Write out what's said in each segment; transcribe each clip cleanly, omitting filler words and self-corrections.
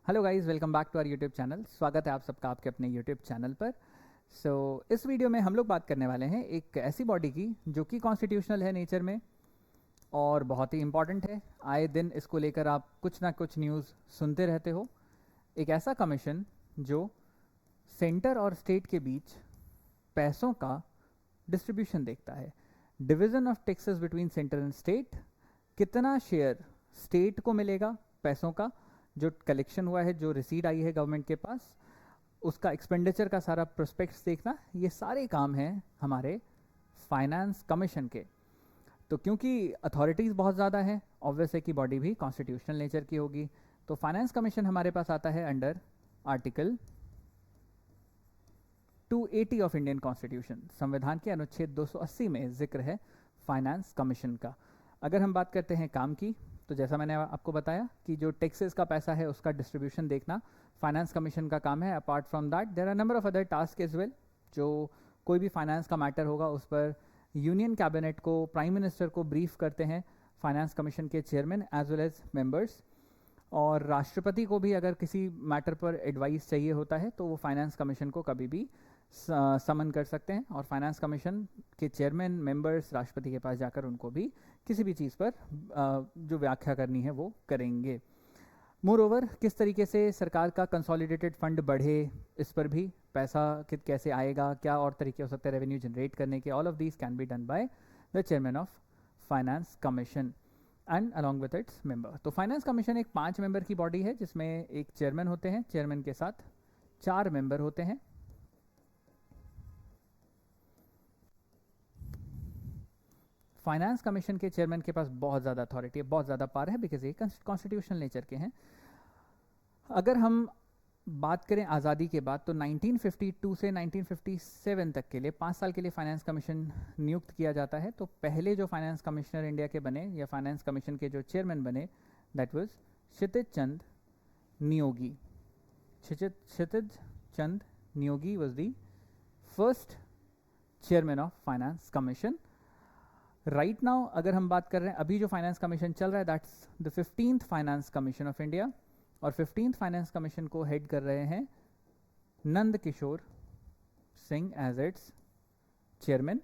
Hello guys, welcome back to our YouTube channel. स्वागत है आप सबका आपके अपने यूट्यूब चैनल पर। इस वीडियो में हम लोग बात करने वाले हैं एक ऐसी बॉडी की जो कि कॉन्स्टिट्यूशनल है नेचर में और बहुत ही इम्पॉर्टेंट है। आए दिन इसको लेकर आप कुछ ना कुछ न्यूज़ सुनते रहते हो। एक ऐसा कमीशन जो सेंटर और स्टेट के बीच पैसों का डिस्ट्रीब्यूशन देखता है। Division of taxes between centre and state, कितना शेयर स्टेट को मिलेगा पैसों का, जो कलेक्शन हुआ है, जो रिसीट आई है गवर्नमेंट के पास, उसका एक्सपेंडिचर का सारा प्रोस्पेक्ट्स देखना, ये सारे काम हैं हमारे फाइनेंस कमीशन के। तो क्योंकि अथॉरिटीज़ बहुत ज़्यादा हैं, ऑब्वियस है कि बॉडी भी कॉन्स्टिट्यूशनल नेचर की होगी। तो फाइनेंस कमीशन हमारे पास आता है under article 280 of Indian constitution. संविधान के अनुच्छेद 280 में जिक्र है फाइनेंस कमीशन का। अगर हम बात करते हैं काम की, तो जैसा मैंने आपको बताया कि जो टैक्सेस का पैसा है उसका डिस्ट्रीब्यूशन देखना फाइनेंस कमीशन का काम है। Apart from that there are number of other task as well. जो कोई भी फाइनेंस का मैटर होगा उस पर यूनियन कैबिनेट को, प्राइम मिनिस्टर को ब्रीफ करते हैं फाइनेंस कमीशन के chairman as well as members. और राष्ट्रपति को भी अगर किसी मैटर पर एडवाइस चाहिए होता है तो वो फाइनेंस कमीशन को कभी भी समन कर सकते हैं और फाइनेंस कमीशन के चेयरमैन, मेंबर्स राष्ट्रपति के पास जाकर उनको भी किसी भी चीज़ पर जो व्याख्या करनी है वो करेंगे। मोर ओवर, किस तरीके से सरकार का कंसोलिडेटेड फंड बढ़े, इस पर भी पैसा कैसे आएगा, क्या और तरीके हो सकते हैं रेवेन्यू जनरेट करने के, all of these can be done by the chairman of finance commission and along with its member. तो फाइनेंस कमीशन एक 5 मेंबर की बॉडी है जिसमें एक चेयरमैन होते हैं, चेयरमैन के साथ 4 मेंबर होते हैं। फाइनेंस कमीशन के चेयरमैन के पास बहुत ज़्यादा अथॉरिटी है, बहुत ज़्यादा पावर है, बिकॉज ये कॉन्स्टिट्यूशनल नेचर के हैं। अगर हम बात करें आज़ादी के बाद, तो 1952 से 1957 तक के लिए 5 साल के लिए फाइनेंस कमीशन नियुक्त किया जाता है। तो पहले जो फाइनेंस कमिश्नर इंडिया के बने या फाइनेंस कमीशन के जो चेयरमैन बने, that was Kshitij Chand Neogy. Kshitij Chand Neogy was the first chairman of finance commission. Right now अगर हम बात कर रहे हैं, अभी जो फाइनेंस कमीशन चल रहा है, that's the 15th finance commission of India. और 15th फाइनेंस कमीशन को हेड कर रहे हैं Nand Kishore Singh as it's chairman.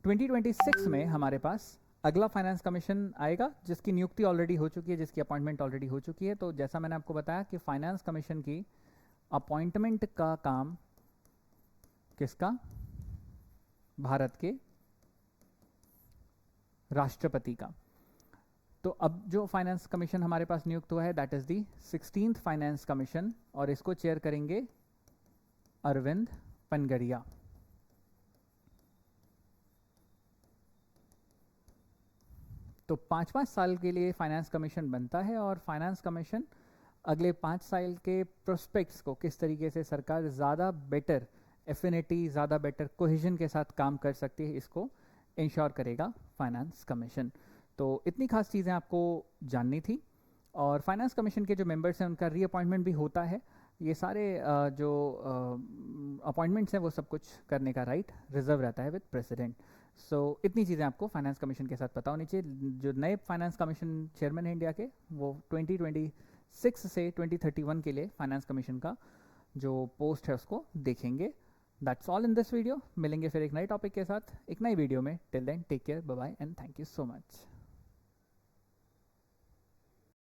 2026 में हमारे पास अगला फाइनेंस कमीशन आएगा जिसकी नियुक्ति ऑलरेडी हो चुकी है, जिसकी अपॉइंटमेंट ऑलरेडी हो चुकी है। तो जैसा मैंने आपको बताया कि फाइनेंस कमीशन की अपॉइंटमेंट का काम किसका? भारत के राष्ट्रपति का। तो अब जो फाइनेंस कमीशन हमारे पास नियुक्त हुआ है, that is the 16th finance commission, और इसको चेयर करेंगे अरविंद पनगड़िया। तो 5-5 साल के लिए फाइनेंस कमीशन बनता है और फाइनेंस कमीशन अगले 5 साल के प्रोस्पेक्ट्स को किस तरीके से सरकार ज़्यादा बेटर एफिनिटी, ज़्यादा बेटर कोहेजन के साथ काम कर सकती है, इसको इंश्योर करेगा फाइनेंस कमीशन। तो इतनी खास चीज़ें आपको जाननी थी। और फाइनेंस कमीशन के जो मेंबर्स हैं उनका रीअपॉइंटमेंट भी होता है। ये सारे जो अपॉइंटमेंट्स हैं वो सब कुछ करने का राइट रिजर्व रहता है विद प्रेसिडेंट। सो इतनी चीज़ें आपको फाइनेंस कमीशन के साथ पता होनी चाहिए। जो नए फाइनेंस कमीशन चेयरमैन है इंडिया के, वो 2026 से 2031 के लिए फाइनेंस कमीशन का जो पोस्ट है उसको देखेंगे। That's all in this video. मिलेंगे फिर एक नए टॉपिक के साथ एक नई वीडियो में। Till then take care, bye bye and thank you so much.